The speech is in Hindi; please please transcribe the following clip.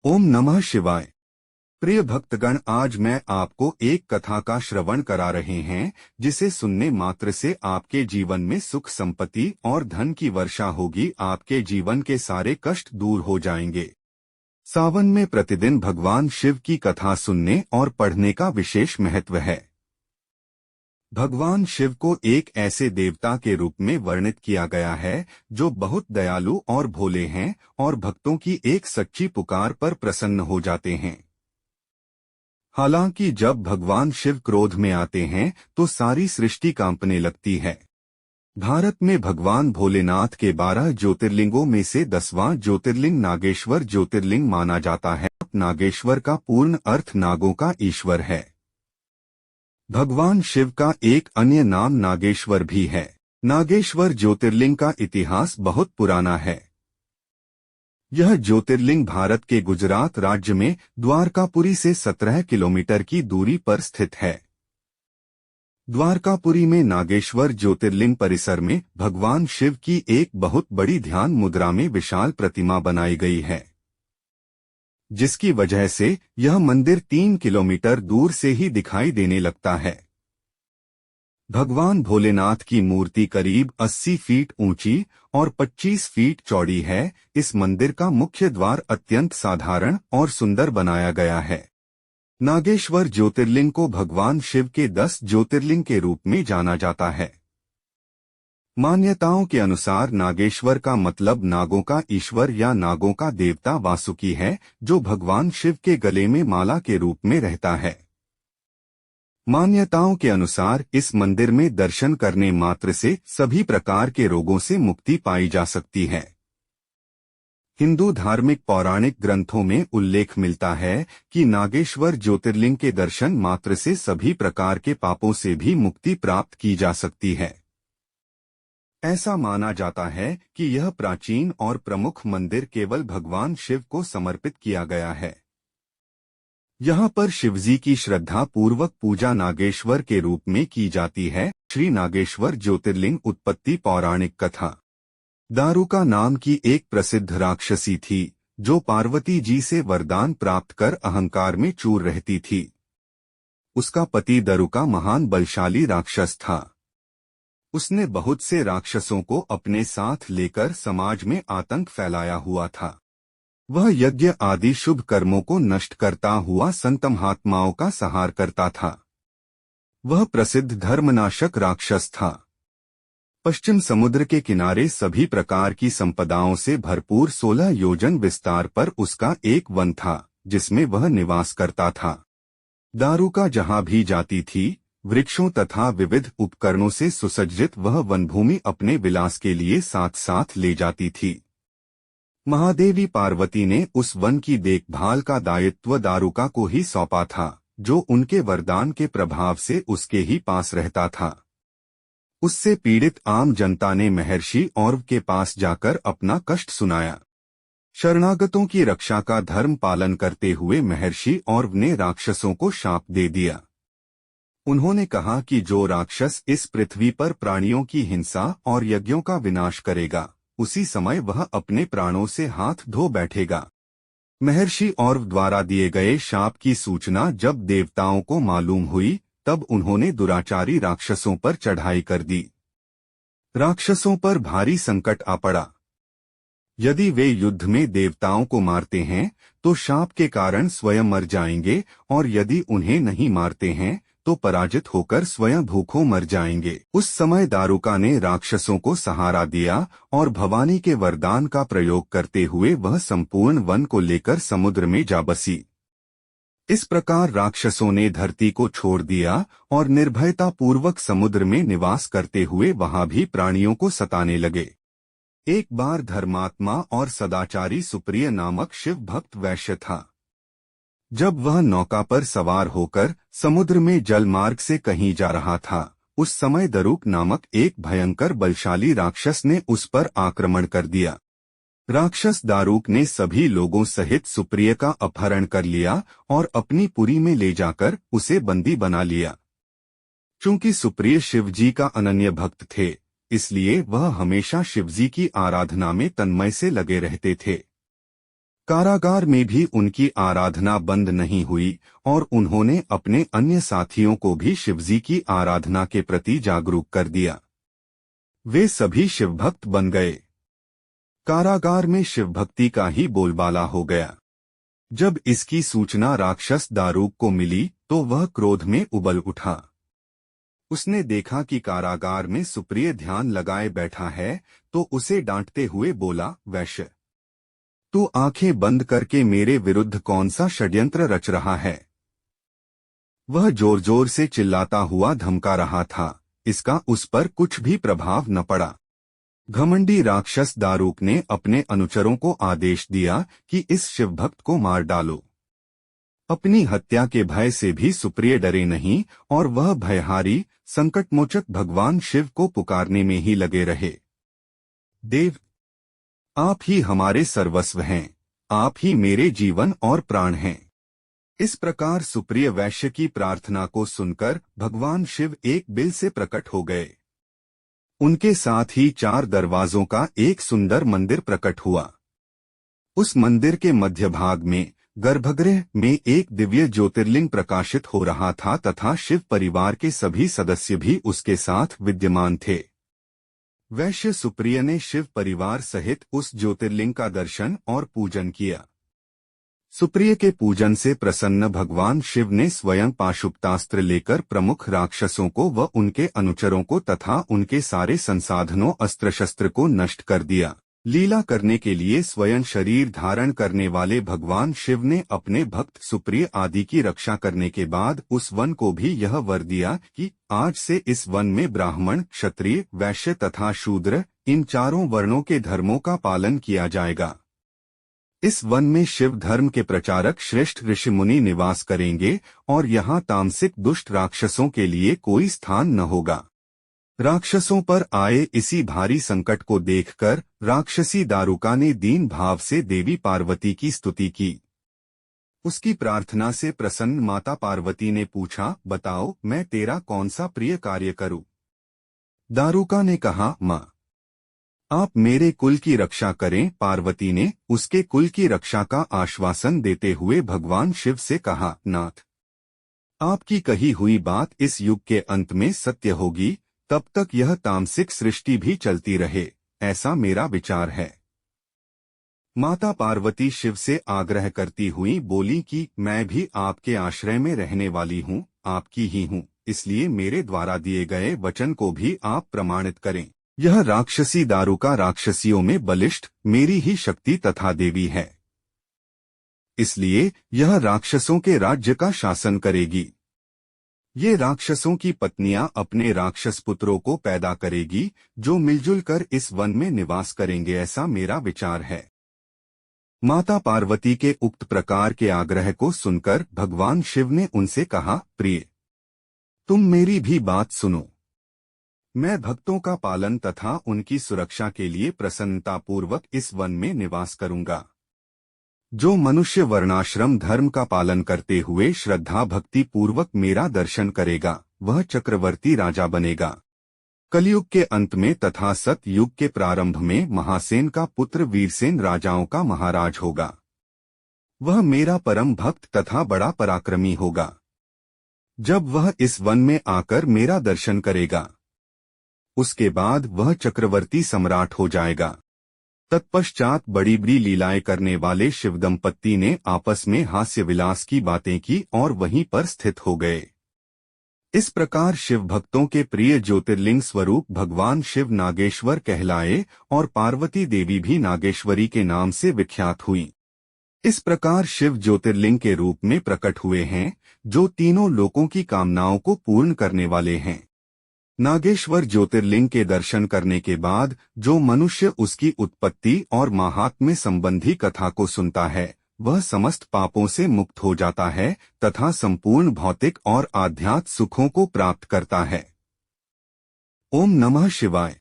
ओम नमः शिवाय। प्रिय भक्तगण, आज मैं आपको एक कथा का श्रवण करा रहे हैं जिसे सुनने मात्र से आपके जीवन में सुख, संपत्ति और धन की वर्षा होगी। आपके जीवन के सारे कष्ट दूर हो जाएंगे। सावन में प्रतिदिन भगवान शिव की कथा सुनने और पढ़ने का विशेष महत्व है। भगवान शिव को एक ऐसे देवता के रूप में वर्णित किया गया है जो बहुत दयालु और भोले हैं और भक्तों की एक सच्ची पुकार पर प्रसन्न हो जाते हैं। हालांकि जब भगवान शिव क्रोध में आते हैं तो सारी सृष्टि कांपने लगती है। भारत में भगवान भोलेनाथ के 12 ज्योतिर्लिंगों में से 10वां ज्योतिर्लिंग नागेश्वर ज्योतिर्लिंग माना जाता है। नागेश्वर का पूर्ण अर्थ नागों का ईश्वर है। भगवान शिव का एक अन्य नाम नागेश्वर भी है। नागेश्वर ज्योतिर्लिंग का इतिहास बहुत पुराना है। यह ज्योतिर्लिंग भारत के गुजरात राज्य में द्वारकापुरी से 17 किलोमीटर की दूरी पर स्थित है। द्वारकापुरी में नागेश्वर ज्योतिर्लिंग परिसर में भगवान शिव की एक बहुत बड़ी ध्यान मुद्रा में विशाल प्रतिमा बनाई गई है, जिसकी वजह से यह मंदिर 3 किलोमीटर दूर से ही दिखाई देने लगता है। भगवान भोलेनाथ की मूर्ति करीब 80 फीट ऊंची और 25 फीट चौड़ी है। इस मंदिर का मुख्य द्वार अत्यंत साधारण और सुंदर बनाया गया है। नागेश्वर ज्योतिर्लिंग को भगवान शिव के 10 ज्योतिर्लिंग के रूप में जाना जाता है। मान्यताओं के अनुसार नागेश्वर का मतलब नागों का ईश्वर या नागों का देवता वासुकी है, जो भगवान शिव के गले में माला के रूप में रहता है। मान्यताओं के अनुसार इस मंदिर में दर्शन करने मात्र से सभी प्रकार के रोगों से मुक्ति पाई जा सकती है। हिंदू धार्मिक पौराणिक ग्रंथों में उल्लेख मिलता है कि नागेश्वर ज्योतिर्लिंग के दर्शन मात्र से सभी प्रकार के पापों से भी मुक्ति प्राप्त की जा सकती है। ऐसा माना जाता है कि यह प्राचीन और प्रमुख मंदिर केवल भगवान शिव को समर्पित किया गया है। यहाँ पर शिवजी की श्रद्धा पूर्वक पूजा नागेश्वर के रूप में की जाती है। श्री नागेश्वर ज्योतिर्लिंग उत्पत्ति पौराणिक कथा। दारुका नाम की एक प्रसिद्ध राक्षसी थी जो पार्वती जी से वरदान प्राप्त कर अहंकार में चूर रहती थी। उसका पति दारुका महान बलशाली राक्षस था। उसने बहुत से राक्षसों को अपने साथ लेकर समाज में आतंक फैलाया हुआ था। वह यज्ञ आदि शुभ कर्मों को नष्ट करता हुआ संत महात्माओं का संहार करता था। वह प्रसिद्ध धर्मनाशक राक्षस था। पश्चिम समुद्र के किनारे सभी प्रकार की संपदाओं से भरपूर 16 योजन विस्तार पर उसका एक वन था, जिसमें वह निवास करता था। दारुका जहां भी जाती थी, वृक्षों तथा विविध उपकरणों से सुसज्जित वह वनभूमि अपने विलास के लिए साथ साथ ले जाती थी। महादेवी पार्वती ने उस वन की देखभाल का दायित्व दारुका को ही सौंपा था, जो उनके वरदान के प्रभाव से उसके ही पास रहता था। उससे पीड़ित आम जनता ने महर्षि औरव के पास जाकर अपना कष्ट सुनाया। शरणागतों की रक्षा का धर्म पालन करते हुए महर्षि औरव ने राक्षसों को शाप दे दिया। उन्होंने कहा कि जो राक्षस इस पृथ्वी पर प्राणियों की हिंसा और यज्ञों का विनाश करेगा, उसी समय वह अपने प्राणों से हाथ धो बैठेगा। महर्षि औरव द्वारा दिए गए शाप की सूचना जब देवताओं को मालूम हुई, तब उन्होंने दुराचारी राक्षसों पर चढ़ाई कर दी। राक्षसों पर भारी संकट आ पड़ा। यदि वे युद्ध में देवताओं को मारते हैं तो शाप के कारण स्वयं मर जाएंगे, और यदि उन्हें नहीं मारते हैं तो पराजित होकर स्वयं भूखों मर जाएंगे। उस समय दारुका ने राक्षसों को सहारा दिया और भवानी के वरदान का प्रयोग करते हुए वह संपूर्ण वन को लेकर समुद्र में जा बसी। इस प्रकार राक्षसों ने धरती को छोड़ दिया और निर्भयता पूर्वक समुद्र में निवास करते हुए वहां भी प्राणियों को सताने लगे। एक बार धर्मात्मा और सदाचारी सुप्रिय नामक शिव भक्त वैश्य था। जब वह नौका पर सवार होकर समुद्र में जल मार्ग से कहीं जा रहा था, उस समय दारुक नामक एक भयंकर बलशाली राक्षस ने उस पर आक्रमण कर दिया। राक्षस दारुक ने सभी लोगों सहित सुप्रिय का अपहरण कर लिया और अपनी पुरी में ले जाकर उसे बंदी बना लिया। चूंकि सुप्रिय शिवजी का अनन्य भक्त थे, इसलिए वह हमेशा शिवजी की आराधना में तन्मय से लगे रहते थे। कारागार में भी उनकी आराधना बंद नहीं हुई और उन्होंने अपने अन्य साथियों को भी शिवजी की आराधना के प्रति जागरूक कर दिया। वे सभी शिवभक्त बन गए। कारागार में शिवभक्ति का ही बोलबाला हो गया। जब इसकी सूचना राक्षस दारूक को मिली तो वह क्रोध में उबल उठा। उसने देखा कि कारागार में सुप्रिय ध्यान लगाए बैठा है तो उसे डांटते हुए बोला, वैश्य, तू आंखें बंद करके मेरे विरुद्ध कौन सा षड्यंत्र रच रहा है? वह जोर जोर से चिल्लाता हुआ धमका रहा था। इसका उस पर कुछ भी प्रभाव न पड़ा। घमंडी राक्षस दारूक ने अपने अनुचरों को आदेश दिया कि इस शिवभक्त को मार डालो। अपनी हत्या के भय से भी सुप्रिय डरे नहीं और वह भयहारी संकटमोचक भगवान शिव को पुकारने में ही लगे रहे। देव, आप ही हमारे सर्वस्व हैं, आप ही मेरे जीवन और प्राण हैं। इस प्रकार सुप्रिय वैश्य की प्रार्थना को सुनकर भगवान शिव एक बिल से प्रकट हो गए। उनके साथ ही 4 दरवाजों का एक सुंदर मंदिर प्रकट हुआ। उस मंदिर के मध्य भाग में गर्भगृह में एक दिव्य ज्योतिर्लिंग प्रकाशित हो रहा था तथा शिव परिवार के सभी सदस्य भी उसके साथ विद्यमान थे। वैश्य सुप्रिय ने शिव परिवार सहित उस ज्योतिर्लिंग का दर्शन और पूजन किया। सुप्रिय के पूजन से प्रसन्न भगवान शिव ने स्वयं पाशुपतास्त्र लेकर प्रमुख राक्षसों को व उनके अनुचरों को तथा उनके सारे संसाधनों अस्त्र शस्त्र को नष्ट कर दिया। लीला करने के लिए स्वयं शरीर धारण करने वाले भगवान शिव ने अपने भक्त सुप्रिय आदि की रक्षा करने के बाद उस वन को भी यह वर दिया कि आज से इस वन में ब्राह्मण, क्षत्रिय, वैश्य तथा शूद्र इन 4 वर्णों के धर्मों का पालन किया जाएगा। इस वन में शिव धर्म के प्रचारक श्रेष्ठ ऋषि मुनि निवास करेंगे और यहाँ तामसिक दुष्ट राक्षसों के लिए कोई स्थान न होगा। राक्षसों पर आए इसी भारी संकट को देखकर राक्षसी दारुका ने दीन भाव से देवी पार्वती की स्तुति की। उसकी प्रार्थना से प्रसन्न माता पार्वती ने पूछा, बताओ मैं तेरा कौन सा प्रिय कार्य करूं? दारुका ने कहा, मां, आप मेरे कुल की रक्षा करें। पार्वती ने उसके कुल की रक्षा का आश्वासन देते हुए भगवान शिव से कहा, नाथ, आपकी कही हुई बात इस युग के अंत में सत्य होगी, तब तक यह तामसिक सृष्टि भी चलती रहे, ऐसा मेरा विचार है। माता पार्वती शिव से आग्रह करती हुई बोली कि मैं भी आपके आश्रय में रहने वाली हूँ, आपकी ही हूँ, इसलिए मेरे द्वारा दिए गए वचन को भी आप प्रमाणित करें। यह राक्षसी दारुका राक्षसियों में बलिष्ठ मेरी ही शक्ति तथा देवी है, इसलिए यह राक्षसों के राज्य का शासन करेगी। ये राक्षसों की पत्नियां अपने राक्षस पुत्रों को पैदा करेगी जो मिलजुल कर इस वन में निवास करेंगे, ऐसा मेरा विचार है। माता पार्वती के उक्त प्रकार के आग्रह को सुनकर भगवान शिव ने उनसे कहा, प्रिय, तुम मेरी भी बात सुनो। मैं भक्तों का पालन तथा उनकी सुरक्षा के लिए प्रसन्नतापूर्वक इस वन में निवास करूंगा। जो मनुष्य वर्णाश्रम धर्म का पालन करते हुए श्रद्धा भक्ति पूर्वक मेरा दर्शन करेगा वह चक्रवर्ती राजा बनेगा। कलयुग के अंत में तथा सतयुग के प्रारंभ में महासेन का पुत्र वीरसेन राजाओं का महाराज होगा। वह मेरा परम भक्त तथा बड़ा पराक्रमी होगा। जब वह इस वन में आकर मेरा दर्शन करेगा उसके बाद वह चक्रवर्ती सम्राट हो जाएगा। तत्पश्चात बड़ी बड़ी लीलाएं करने वाले शिव दंपत्ति ने आपस में हास्य विलास की बातें की और वहीं पर स्थित हो गए। इस प्रकार शिव भक्तों के प्रिय ज्योतिर्लिंग स्वरूप भगवान शिव नागेश्वर कहलाए और पार्वती देवी भी नागेश्वरी के नाम से विख्यात हुई। इस प्रकार शिव ज्योतिर्लिंग के रूप में प्रकट हुए हैं जो तीनों लोकों की कामनाओं को पूर्ण करने वाले हैं। नागेश्वर ज्योतिर्लिंग के दर्शन करने के बाद जो मनुष्य उसकी उत्पत्ति और माहात्म्य संबंधी कथा को सुनता है वह समस्त पापों से मुक्त हो जाता है तथा संपूर्ण भौतिक और आध्यात्मिक सुखों को प्राप्त करता है। ओम नमः शिवाय।